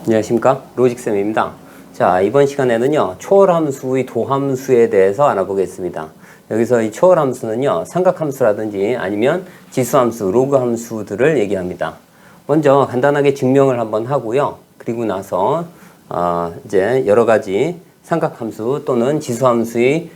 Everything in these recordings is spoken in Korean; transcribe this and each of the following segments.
안녕하십니까, 로직쌤입니다. 자, 이번 시간에는요 초월함수의 도함수에 대해서 알아보겠습니다. 여기서 이 초월함수는요 삼각함수라든지 아니면 지수함수, 로그함수들을 얘기합니다. 먼저 간단하게 증명을 한번 하고요. 그리고 나서 이제 여러 가지 삼각함수 또는 지수함수의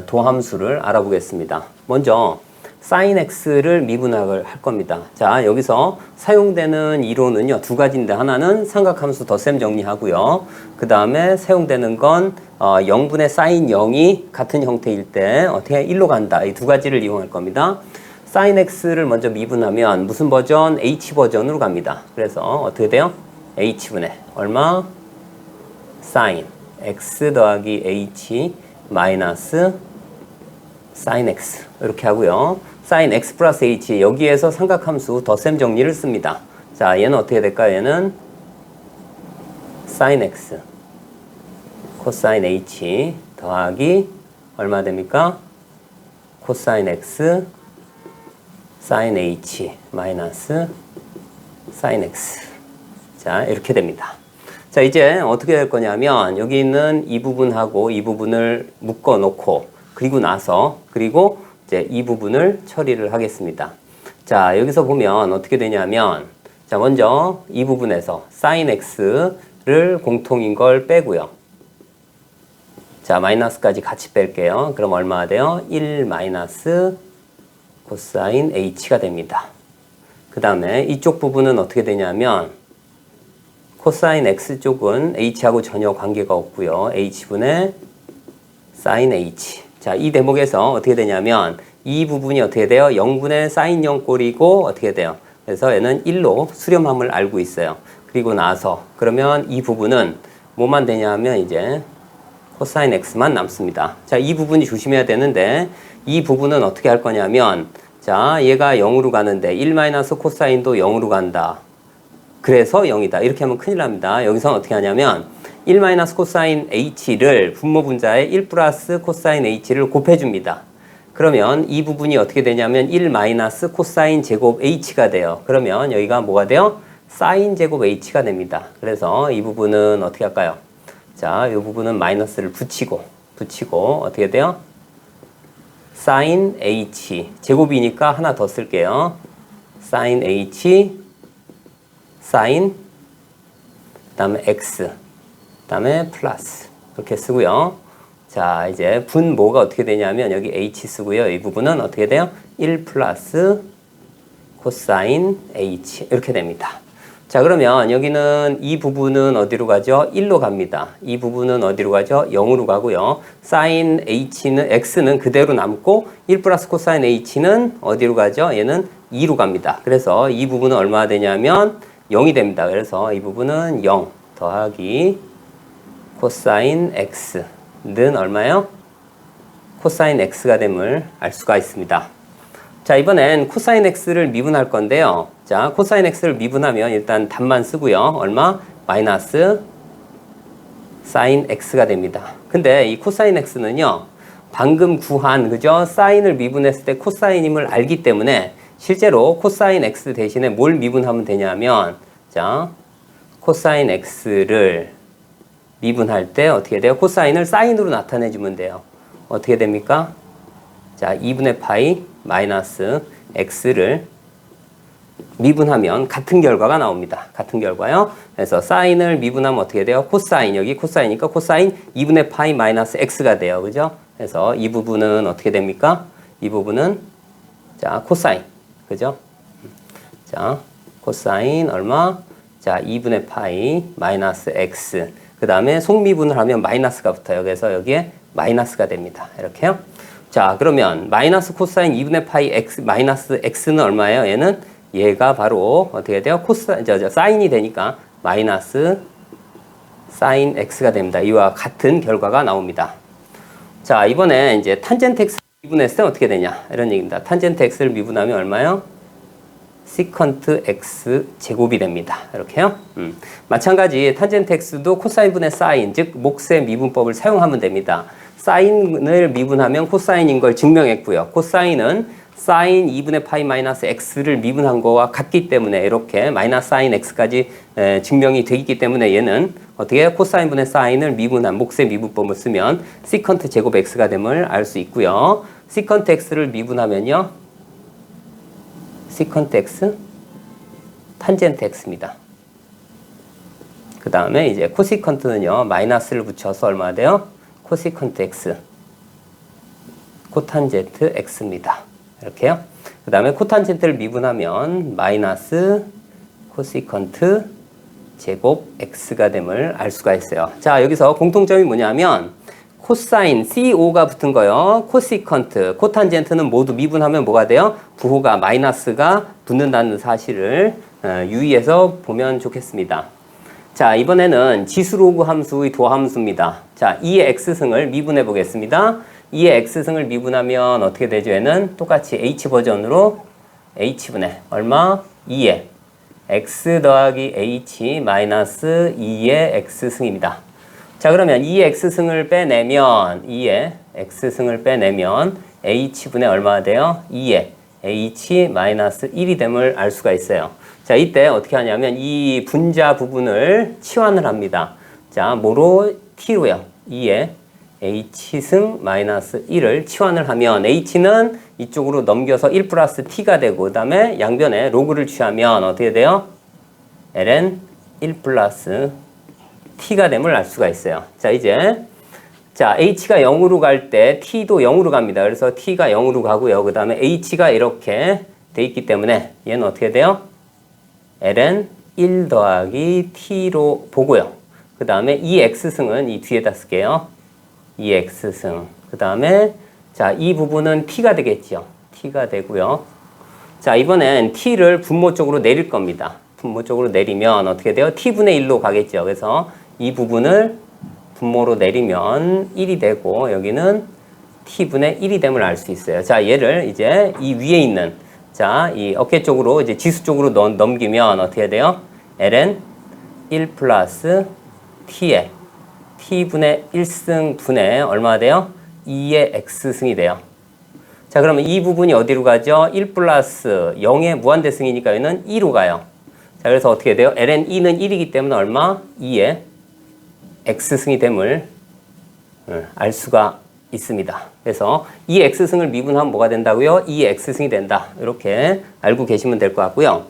도함수를 알아보겠습니다. 먼저 sin x를 미분학을 할 겁니다. 자, 여기서 사용되는 이론은요 두 가지인데, 하나는 삼각함수 덧셈 정리하고요. 그 다음에 사용되는 건 0분의 sin 0이 같은 형태일 때 어떻게 1로 간다, 이 두 가지를 이용할 겁니다. sin x를 먼저 미분하면 무슨 버전? h 버전으로 갑니다. 그래서 어떻게 돼요? h분의 얼마? sin x 더하기 h 마이너스 sin x 이렇게 하고요. sin x 플러스 h, 여기에서 삼각함수 덧셈 정리를 씁니다. 자, 얘는 어떻게 될까요? 얘는 sin x 코사인 h 더하기 얼마 됩니까? 코사인 x sin h 마이너스 sin x. 자, 이렇게 됩니다. 자, 이제 어떻게 될 거냐면 여기 있는 이 부분하고 이 부분을 묶어 놓고 그리고 이제 이 부분을 처리를 하겠습니다. 자, 여기서 보면 어떻게 되냐면, 자, 먼저 이 부분에서 sin x를 공통인 걸 빼고요. 자, 마이너스까지 같이 뺄게요. 그럼 얼마가 돼요? 1 마이너스 코사인 h가 됩니다. 그 다음에 이쪽 부분은 어떻게 되냐면 코사인 x 쪽은 h하고 전혀 관계가 없고요. h분의 sin h. 자, 이 대목에서 어떻게 되냐면 이 부분이 어떻게 돼요? 0분의 sin 0 꼴이고 어떻게 돼요? 그래서 얘는 1로 수렴함을 알고 있어요. 그리고 나서 그러면 이 부분은 뭐만 되냐면 이제 코사인 x만 남습니다. 자, 이 부분이 조심해야 되는데 이 부분은 어떻게 할 거냐면, 자, 얘가 0으로 가는데 1 마이너스 코사인도 0으로 간다. 그래서 0이다. 이렇게 하면 큰일 납니다. 여기서는 어떻게 하냐면 1 마이너스 코사인 h를 분모 분자에 1 플러스 코사인 h를 곱해줍니다. 그러면 이 부분이 어떻게 되냐면 1 마이너스 코사인 제곱 h가 돼요. 그러면 여기가 뭐가 돼요? 사인 제곱 h가 됩니다. 그래서 이 부분은 어떻게 할까요? 자, 이 부분은 마이너스를 붙이고 어떻게 돼요? 사인 h 제곱이니까 하나 더 쓸게요. 사인 h 사인 그 다음에 x 그 다음에 플러스 이렇게 쓰고요. 자, 이제 분모가 어떻게 되냐면 여기 h 쓰고요. 이 부분은 어떻게 돼요? 1 플러스 코사인 h 이렇게 됩니다. 자, 그러면 여기는 이 부분은 어디로 가죠? 1로 갑니다. 이 부분은 어디로 가죠? 0으로 가고요. 사인 h는 x는 그대로 남고 1 플러스 코사인 h는 어디로 가죠? 얘는 2로 갑니다. 그래서 이 부분은 얼마나 되냐면 0이 됩니다. 그래서 이 부분은 0 더하기 코사인 x는 얼마예요? 코사인 x가 됨을 알 수가 있습니다. 자, 이번엔 코사인 x를 미분할 건데요. 자, 코사인 x를 미분하면 일단 답만 쓰고요. 얼마? 마이너스 사인 x가 됩니다. 근데 이 코사인 x는요, 방금 구한, 그죠? 사인을 미분했을 때 코사인임을 알기 때문에 실제로 코사인 x 대신에 뭘 미분하면 되냐면, 자, 코사인 x를 미분할 때 어떻게 돼요? 코사인을 사인으로 나타내주면 돼요. 어떻게 됩니까? 자, 2분의 파이 마이너스 x를 미분하면 같은 결과가 나옵니다. 같은 결과요. 그래서 사인을 미분하면 어떻게 돼요? 코사인, 여기 코사인이니까 코사인 2분의 파이 마이너스 x가 돼요. 그죠? 그래서 이 부분은 어떻게 됩니까? 이 부분은 자, 코사인. 그죠? 자, 코사인 얼마? 자, 2분의 파이 마이너스 x. 그 다음에 속미분을 하면 마이너스가 붙어요. 그래서 여기에 마이너스가 됩니다. 이렇게요. 자, 그러면 마이너스 코사인 2분의 파이 x 마이너스 x는 얼마예요? 얘가 바로 어떻게 돼요? 사인이 되니까 마이너스 사인 x가 됩니다. 이와 같은 결과가 나옵니다. 자, 이번에 이제 탄젠트 x 미분했을 때 어떻게 되냐? 이런 얘기입니다. 탄젠트 x를 미분하면 얼마요? 시컨트 x 제곱이 됩니다. 이렇게요. 마찬가지 탄젠트 x도 코사인분의 사인, 즉 몫의 미분법을 사용하면 됩니다. 사인을 미분하면 코사인인 걸 증명했고요. 코사인은 sin 2분의 파이 마이너스 x를 미분한 거와 같기 때문에 이렇게 마이너스 sin x까지 증명이 되기 때문에 얘는 어떻게 코사인 분의 사인을 미분한 몫의 미분법을 쓰면 시컨트 제곱 x가 됨을 알 수 있고요. 시컨트 x를 미분하면요. 시컨트 x, 탄젠트 x입니다. 그 다음에 이제 코시컨트는요. 마이너스를 붙여서 얼마 돼요? 코시컨트 x, 코탄젠트 x입니다. 이렇게요. 그 다음에 코탄젠트를 미분하면 마이너스 코시컨트 제곱 x가 됨을 알 수가 있어요. 자, 여기서 공통점이 뭐냐면 코사인 CO가 붙은 거요. 코시컨트, 코탄젠트는 모두 미분하면 뭐가 돼요? 부호가 마이너스가 붙는다는 사실을 유의해서 보면 좋겠습니다. 자, 이번에는 지수로그 함수의 도함수입니다. 자, 2의 x승을 미분해 보겠습니다. 2의 x승을 미분하면 어떻게 되죠? 얘는 똑같이 h 버전으로 h분의 얼마? 2의 x 더하기 h 마이너스 2의 x승입니다. 자, 그러면 2의 x승을 빼내면 2의 x승을 빼내면 h분의 얼마가 돼요? 2의 h 마이너스 1이 됨을 알 수가 있어요. 자, 이때 어떻게 하냐면 이 분자 부분을 치환을 합니다. 자, 뭐로? t로요. 2의 h승 마이너스 1을 치환을 하면 h는 이쪽으로 넘겨서 1 플러스 t가 되고 그 다음에 양변에 로그를 취하면 어떻게 돼요? ln 1 플러스 t가 됨을 알 수가 있어요. 자, 이제 자, h가 0으로 갈 때 t도 0으로 갑니다. 그래서 t가 0으로 가고요. 그 다음에 h가 이렇게 돼 있기 때문에 얘는 어떻게 돼요? ln 1 더하기 t로 보고요. 그 다음에 이 x승은 이 뒤에다 쓸게요. 이 x승. 그 다음에 자, 이 부분은 t가 되겠죠. t가 되고요. 자, 이번엔 t를 분모 쪽으로 내릴 겁니다. 분모 쪽으로 내리면 어떻게 돼요? t분의 1로 가겠죠. 그래서 이 부분을 분모로 내리면 1이 되고 여기는 t분의 1이 됨을 알 수 있어요. 자, 얘를 이제 이 위에 있는 자, 이 어깨 쪽으로 이제 지수 쪽으로 넘기면 어떻게 돼요? ln 1 플러스 t의 t분의 1승 분의 얼마 돼요? 2의 x승이 돼요. 자, 그러면 이 부분이 어디로 가죠? 1 플러스 0의 무한대승이니까 여기는 2로 가요. 자, 그래서 어떻게 돼요? ln 2는 1이기 때문에 얼마? 2의 x승이 됨을 알 수가 있습니다. 그래서 이 x승을 미분하면 뭐가 된다고요? 이 x승이 된다. 이렇게 알고 계시면 될 것 같고요.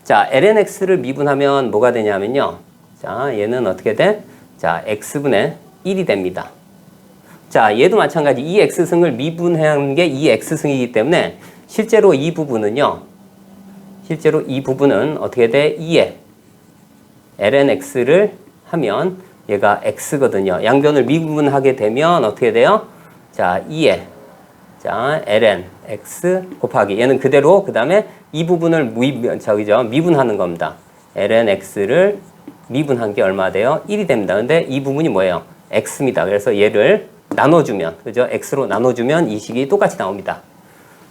자, lnx를 미분하면 뭐가 되냐면요. 자, 얘는 어떻게 돼? 자, x분의 1이 됩니다. 자, 얘도 마찬가지 이 x승을 미분한 게 이 x승이기 때문에 실제로 이 부분은요. 실제로 이 부분은 어떻게 돼? 2의 lnx를 하면 얘가 x거든요. 양변을 미분하게 되면 어떻게 돼요? 자, 2의 자, ln x 곱하기 얘는 그대로 그 다음에 이 부분을 미분하는 겁니다. ln x를 미분한 게 얼마 돼요? 1이 됩니다. 근데 이 부분이 뭐예요? x입니다. 그래서 얘를 나눠주면 그죠? x로 나눠주면 이 식이 똑같이 나옵니다.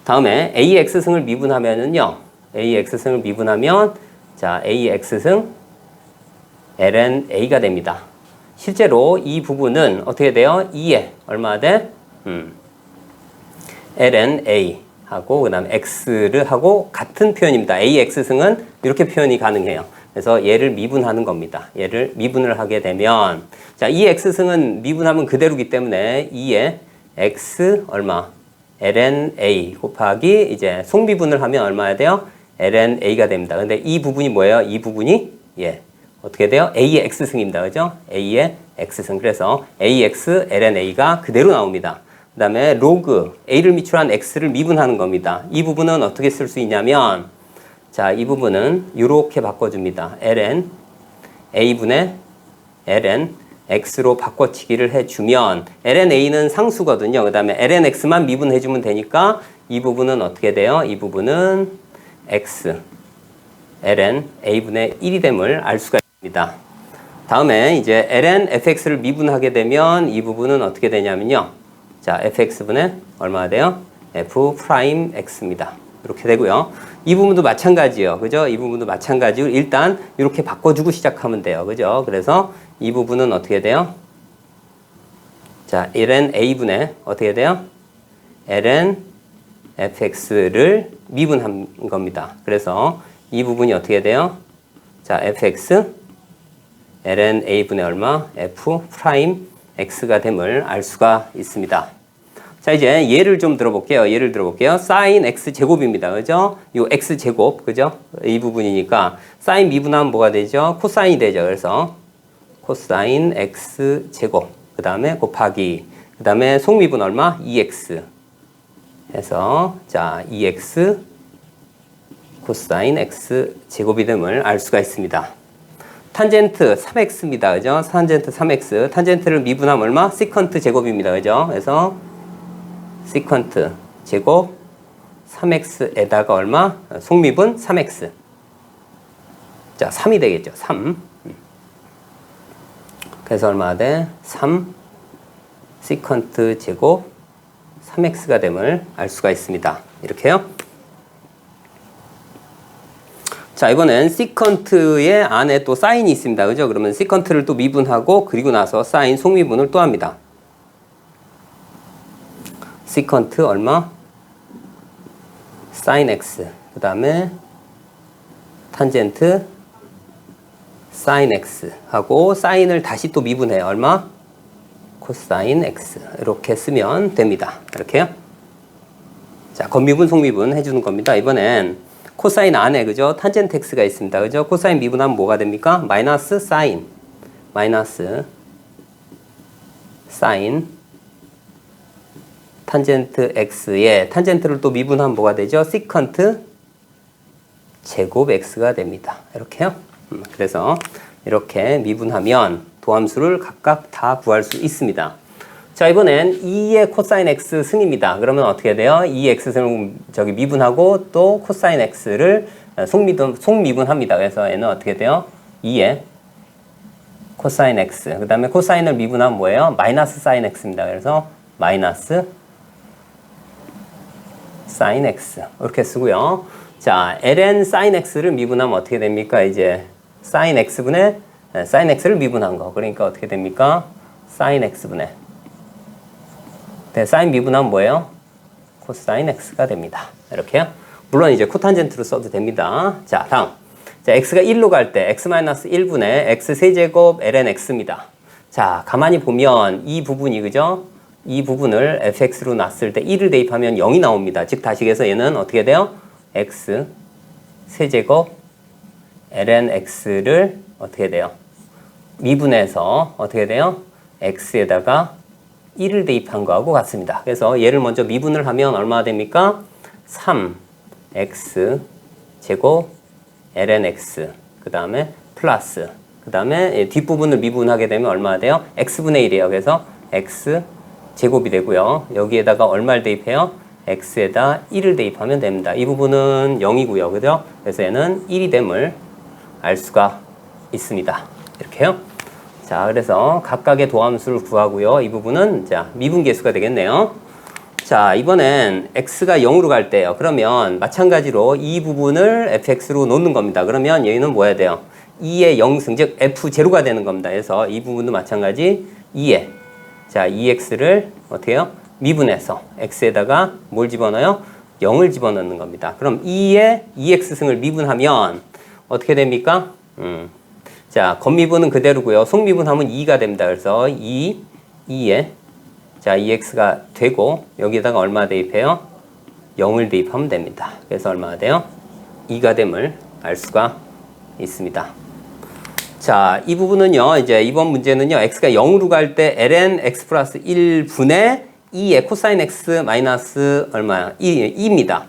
다음에 ax승을 미분하면은요. ax승을 미분하면 자, ax승 ln a가 됩니다. 실제로 이 부분은 어떻게 돼요? 2에 얼마 돼? ln a 하고 그 다음에 x를 하고 같은 표현입니다. ax승은 이렇게 표현이 가능해요. 그래서 얘를 미분하는 겁니다. 얘를 미분을 하게 되면 자, 이 x승은 미분하면 그대로기 때문에 2에 x 얼마? ln a 곱하기 이제 속미분을 하면 얼마야 돼요? ln a가 됩니다. 근데 이 부분이 뭐예요? 이 부분이 예. 어떻게 돼요? a의 x승입니다. 그죠? a의 x승. 그래서 ax ln a가 그대로 나옵니다. 그 다음에 로그 a를 미출한 x를 미분하는 겁니다. 이 부분은 어떻게 쓸 수 있냐면 자, 이 부분은 이렇게 바꿔줍니다. ln a분의 ln x로 바꿔치기를 해주면 ln a는 상수거든요. 그 다음에 ln x만 미분해주면 되니까 이 부분은 어떻게 돼요? 이 부분은 x ln a분의 1이 됨을 알 수가 있습니다. 다음에 이제 ln fx를 미분하게 되면 이 부분은 어떻게 되냐면요. 자, fx분의 얼마가 돼요? f 프라임 x입니다. 이렇게 되고요. 이 부분도 마찬가지예요. 그죠? 이 부분도 마찬가지로 일단 이렇게 바꿔주고 시작하면 돼요. 그죠? 그래서 이 부분은 어떻게 돼요? 자, ln a분의 어떻게 돼요? ln fx를 미분한 겁니다. 그래서 이 부분이 어떻게 돼요? 자, fx ln a분의 얼마? f 프라임 x가 됨을 알 수가 있습니다. 자, 이제 예를 좀 들어볼게요. 예를 들어볼게요. sin x 제곱입니다. 그죠? 요 x 제곱, 그죠? 이 부분이니까 sin 미분하면 뭐가 되죠? 코사인이 되죠. 그래서 코사인 x 제곱, 그 다음에 곱하기, 그 다음에 속미분 얼마? 2x 해서 자 2x 코사인 x 제곱이 됨을 알 수가 있습니다. 탄젠트 3x입니다. 그죠? 탄젠트 3x. 탄젠트를 미분하면 얼마? 시컨트 제곱입니다. 그죠? 그래서 시컨트 제곱 3x에다가 얼마? 속미분 3x. 자, 3이 되겠죠. 3. 그래서 얼마가 돼? 3 시컨트 제곱 3x가 됨을 알 수가 있습니다. 이렇게요. 자, 이번엔 시컨트의 안에 또 사인이 있습니다. 그죠? 그러면 시컨트를 또 미분하고 그리고 나서 사인 속미분을 또 합니다. 시컨트 얼마? 사인 x. 그 다음에 탄젠트 사인 x 하고 사인을 다시 또 미분해요. 얼마? 코사인 x. 이렇게 쓰면 됩니다. 이렇게요. 자, 겉미분, 속미분 해주는 겁니다. 이번엔 코사인 안에, 그죠? 탄젠트 x가 있습니다. 그죠? 코사인 미분하면 뭐가 됩니까? 마이너스 사인. 마이너스 사인 탄젠트 x에 탄젠트를 또 미분하면 뭐가 되죠? 시컨트 제곱 x가 됩니다. 이렇게요. 그래서 이렇게 미분하면 도함수를 각각 다 구할 수 있습니다. 자, 이번엔 2의 코사인 x 승입니다. 그러면 어떻게 돼요? 2x 승을 저기 미분하고 또 코사인 x를 속미분합니다. 그래서 얘는 어떻게 돼요? 2의 코사인 x. 그 다음에 코사인을 미분하면 뭐예요? 마이너스 사인 x입니다. 그래서 마이너스 사인 x. 이렇게 쓰고요. 자, ln 사인 x를 미분하면 어떻게 됩니까? 이제 사인 x분의 사인 x를 미분한 거. 그러니까 어떻게 됩니까? 사인 x분의 사인 미분하면 뭐예요? 코사인 x가 됩니다. 이렇게요. 물론 이제 코탄젠트로 써도 됩니다. 자, 다음. 자, x가 1로 갈 때 x-1분의 x 세제곱 ln x입니다. 자, 가만히 보면 이 부분이, 그죠? 이 부분을 fx로 놨을 때 1을 대입하면 0이 나옵니다. 즉 다시계서 얘는 어떻게 돼요? x 세제곱 ln x를 어떻게 돼요? 미분해서 어떻게 돼요? x에다가 1을 대입한 거하고 같습니다. 그래서 얘를 먼저 미분을 하면 얼마가 됩니까? 3x 제곱 ln x 그 다음에 플러스 그 다음에 뒷부분을 미분하게 되면 얼마가 돼요? x분의 1이에요. 그래서 x 제곱이 되고요. 여기에다가 얼마를 대입해요? x에다 1을 대입하면 됩니다. 이 부분은 0이고요. 그죠? 그래서 얘는 1이 됨을 알 수가 있습니다. 이렇게요. 자, 그래서 각각의 도함수를 구하고요. 이 부분은 자, 미분계수가 되겠네요. 자, 이번엔 x가 0으로 갈 때요. 그러면 마찬가지로 이 부분을 fx로 놓는 겁니다. 그러면 여기는 뭐 해야 돼요? 2의 0승, 즉 f0가 되는 겁니다. 그래서 이 부분도 마찬가지 2에 자, 2x를 어떻게 해요? 미분해서 x에다가 뭘 집어넣어요? 0을 집어넣는 겁니다. 그럼 2의 2x승을 미분하면 어떻게 됩니까? 자, 겉미분은 그대로고요. 속미분하면 2가 됩니다. 그래서 2에 자, 2x가 되고 여기에다가 얼마 대입해요? 0을 대입하면 됩니다. 그래서 얼마가 돼요? 2가 됨을 알 수가 있습니다. 자, 이 부분은요. 이제 이번 문제는요. x가 0으로 갈 때 ln x 플러스 1분의 2의 코사인 x 마이너스 얼마야? 2입니다.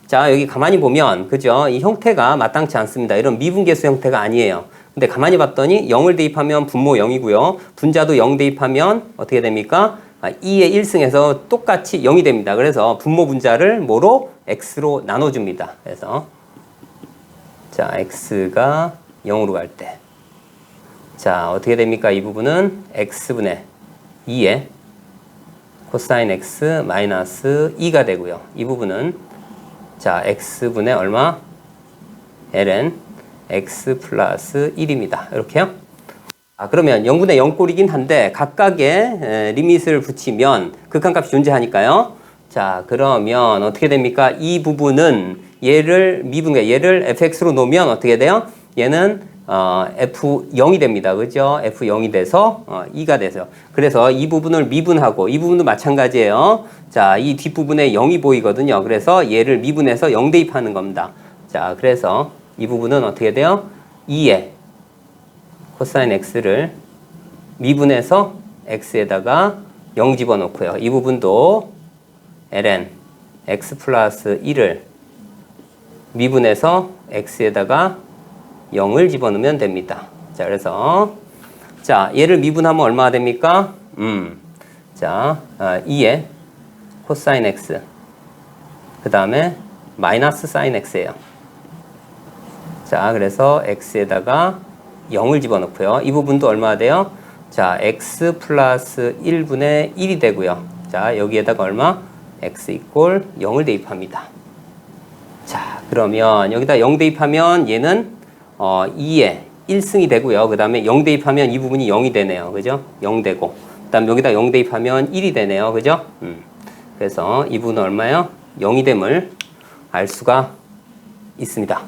자, 여기 가만히 보면 그죠? 이 형태가 마땅치 않습니다. 이런 미분계수 형태가 아니에요. 근데 가만히 봤더니 0을 대입하면 분모 0이고요. 분자도 0 대입하면 어떻게 됩니까? 2의 1승에서 똑같이 0이 됩니다. 그래서 분모 분자를 뭐로? x로 나눠줍니다. 그래서 자, x가 0으로 갈 때 자, 어떻게 됩니까? 이 부분은 x분의 2의 코사인 x 마이너스 2가 되고요. 이 부분은 자, x분의 얼마? ln x 플러스 1입니다. 이렇게요. 그러면 0분의 0꼴이긴 한데 각각의 리밋을 붙이면 극한값이 존재하니까요. 자, 그러면 어떻게 됩니까? 이 부분은 얘를 얘를 fx로 놓으면 어떻게 돼요? 얘는 f0이 됩니다. 그죠? f0이 돼서 2가 돼서. 그래서 이 부분을 미분하고 이 부분도 마찬가지예요. 자, 이 뒷부분에 0이 보이거든요. 그래서 얘를 미분해서 0 대입하는 겁니다. 자, 그래서 이 부분은 어떻게 돼요? 2에 코사인 x를 미분해서 x에다가 0 집어넣고요. 이 부분도 ln x 플러스 1을 미분해서 x에다가 0을 집어넣으면 됩니다. 자, 그래서 자, 얘를 미분하면 얼마가 됩니까? 자, 2에 코사인 x 그 다음에 마이너스 사인 x예요. 자, 그래서 x에다가 0을 집어넣고요. 이 부분도 얼마가 돼요? 자, x 플러스 1분의 1이 되고요. 자, 여기에다가 얼마? x 이꼴 0을 대입합니다. 자, 그러면 여기다 0 대입하면 얘는 2에 1승이 되고요. 그 다음에 0 대입하면 이 부분이 0이 되네요. 그죠? 0 되고. 그 다음 여기다 0 대입하면 1이 되네요. 그죠? 그래서 이 부분은 얼마예요? 0이 됨을 알 수가 있습니다.